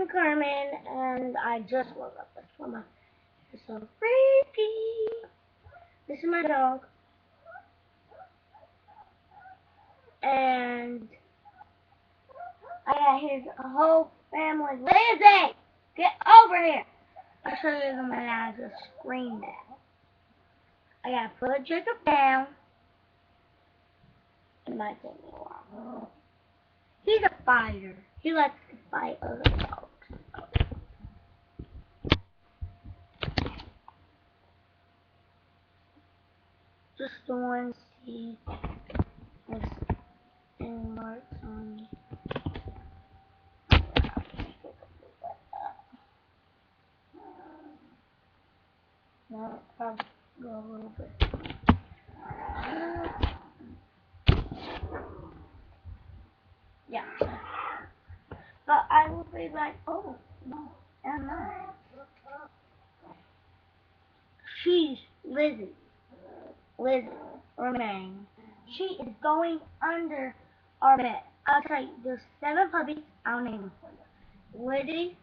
I'm Carmen, and I just woke up. That's why my it's so freaky. This is my dog, and I got his whole family. Lizzie, get over here! I'll show you the man I just screamed at. I gotta put Jacob down. It might take me a while. He's a fighter. He likes to fight other dogs. Just the ones he has any marks on. No, probably go a little bit. Yeah. But I will be like, oh, no, I'm not. She's Lizzie. Lizzie, remain. She is going under our bed. I'll tell you, there's 7 puppies. I'll name them for you. Lizzie.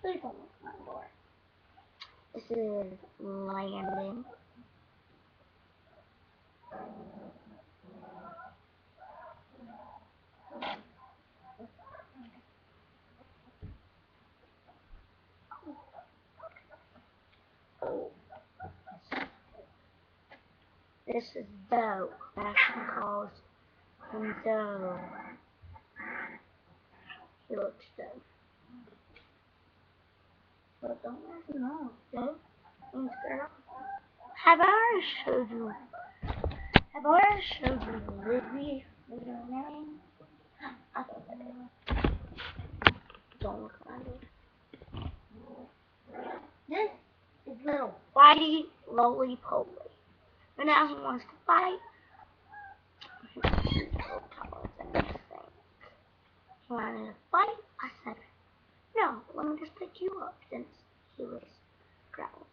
Please don't look at my door. This is Landon. This is Doe. Fashion calls him Doe. He looks Doe. But don't let him know. Doe means girl. Have I already showed you Lizzie with her name? I don't look like it. This is little Whitey Lowly Poly. And now he wants to fight. He's a little taller than this thing. He wanted to fight. I said, no, let me just pick you up since he was growling.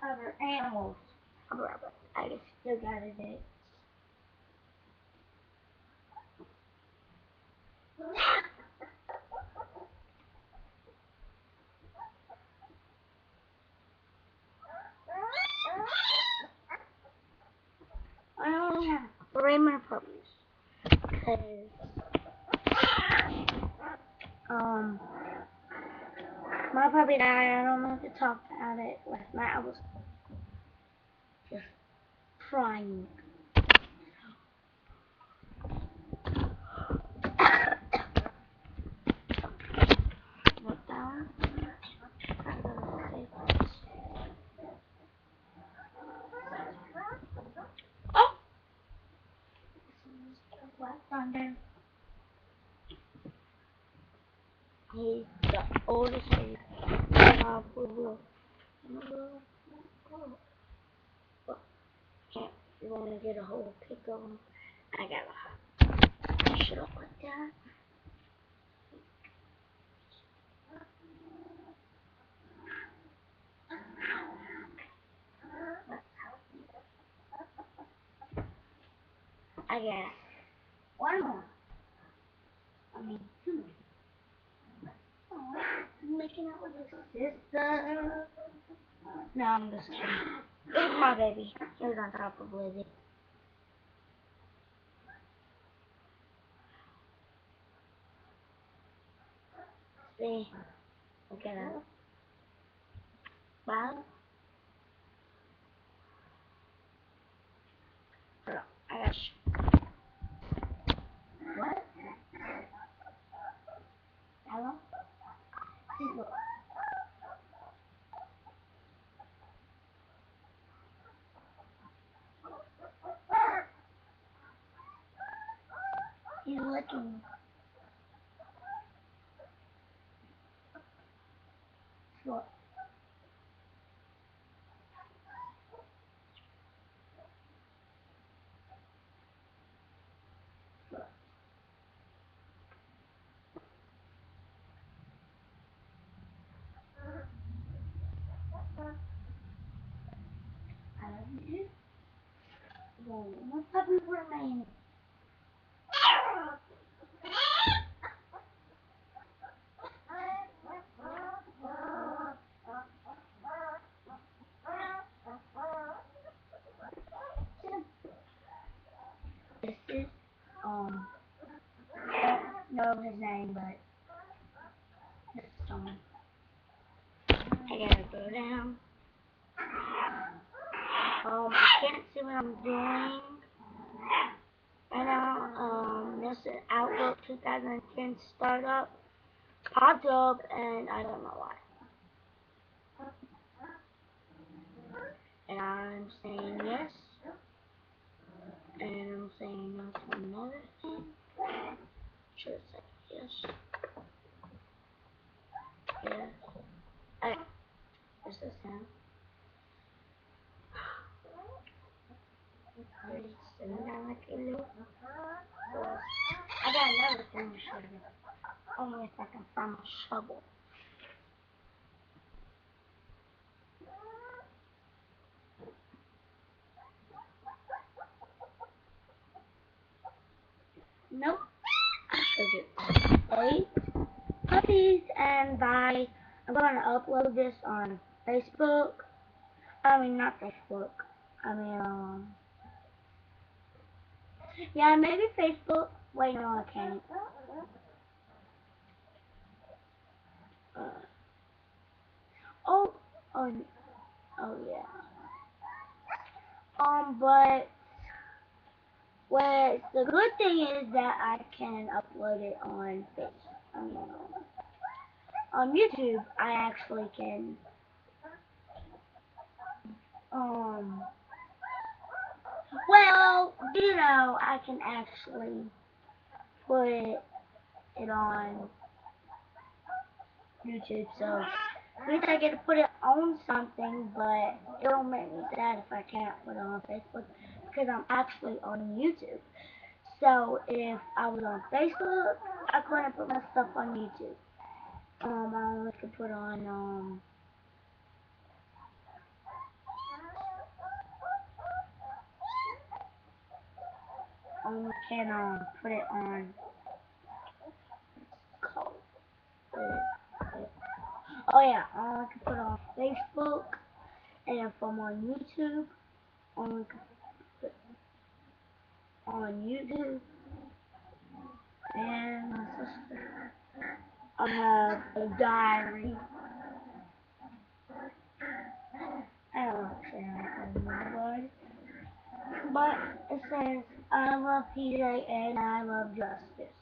Other animals. I'm a rabbit. I just still got a date. I only have 3 more puppies. Because, my puppy died. I don't know if to talk about it. Last night I was just crying. Look down. Oh! Black Thunder. He's the oldest baby. You want to get a whole pic of him? I gotta shut up like that. I got 1 more. I mean, 2 more. Oh, I'm making out with his sister. No, I'm just kidding. This is my baby. He was on top of Lizzie. See? Look at that. Wow. I got what? Hello? See, look. He's licking. Look. Superman. This is I don't know his name, but this is someone. I gotta go down. I can't see what I'm doing right now. This is Outlook 2010 startup popped up, and I don't know why. And I'm saying yes, and I'm saying no to another thing. Should have said yes. Yes. Hey, what's this now? Sitting down like a little. I got another thing to show you. Only if I can find my shovel. Nope. I showed you 8 puppies, and I'm going to upload this on Facebook. I mean, not Facebook. I mean, yeah, maybe Facebook. Wait, no, I can't. Uh, oh, oh, oh, yeah. But the good thing is that I can upload it on Facebook. I mean, on YouTube, I actually can, well, I can actually put it on YouTube, so at least I get to put it on something, but it'll make me sad if I can't put it on Facebook, because I'm actually on YouTube. So if I was on Facebook, I couldn't put my stuff on YouTube. I only could put on, only can put it on, oh yeah, I only can put it on Facebook, and if I'm on YouTube, I only can put it on YouTube, and my sister, I have a diary. I don't actually have a diary, but it says, I love PJ and I love Justice.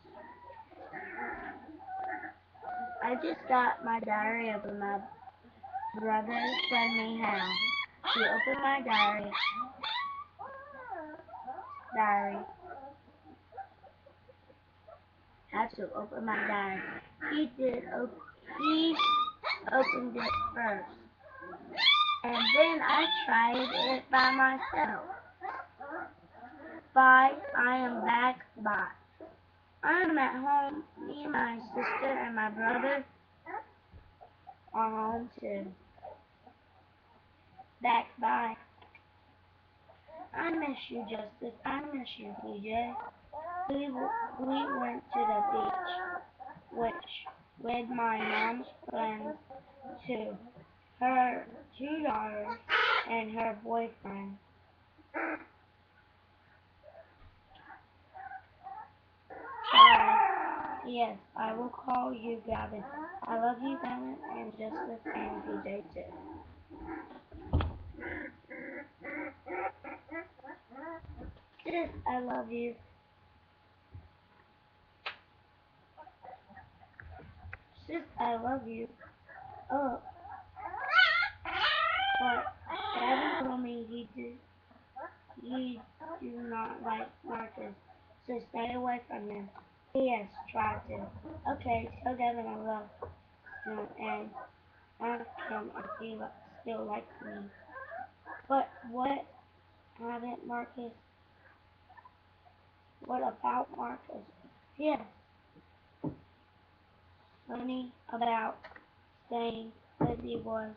I just got my diary open. My brother showed me how to open my diary. How to open my diary. He opened it first. And then I tried it by myself. Bye. I am back. Bye. I am at home. Me and my sister and my brother are home too. Back. Bye. I miss you, Justice. I miss you, PJ. We went to the beach, with my mom's friends too. Her 2 daughters and her boyfriend. Bye. Yes, I will call you, Gavin. I love you, Gavin, and Justice and PJ too. Sis, I love you. Sis, I love you. Oh, but Gavin told me he do not like Marcus, so stay away from him. Yes, try to. Okay, tell Gavin I love him and ask him if he still likes me. But what haven't Marcus? What about Marcus? Yes, funny about saying Lizzie was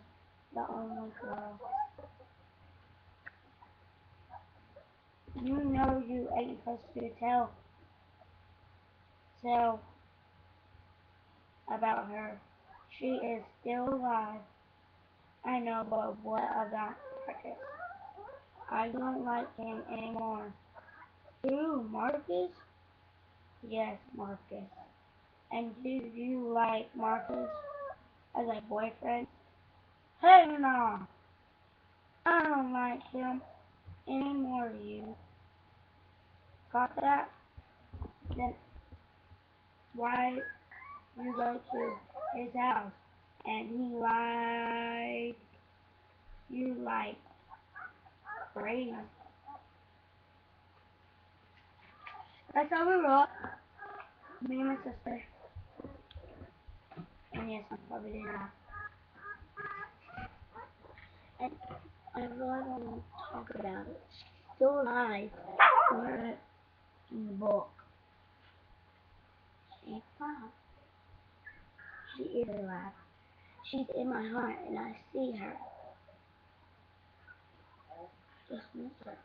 the only girl. You know you ain't supposed to tell about her. She is still alive. I know, but what about Marcus? I don't like him anymore. Who, Marcus? Yes, Marcus. And do you like Marcus as a boyfriend? Hey, no. I don't like him anymore, you. Got that? Then why you go to his house and he you like crazy. That's how we roll. Me and my sister. And yes, my probably did that. And I really want to talk about it. Still alive. We're in the book. She's fine. She is alive. She's in my heart and I see her. Just miss her.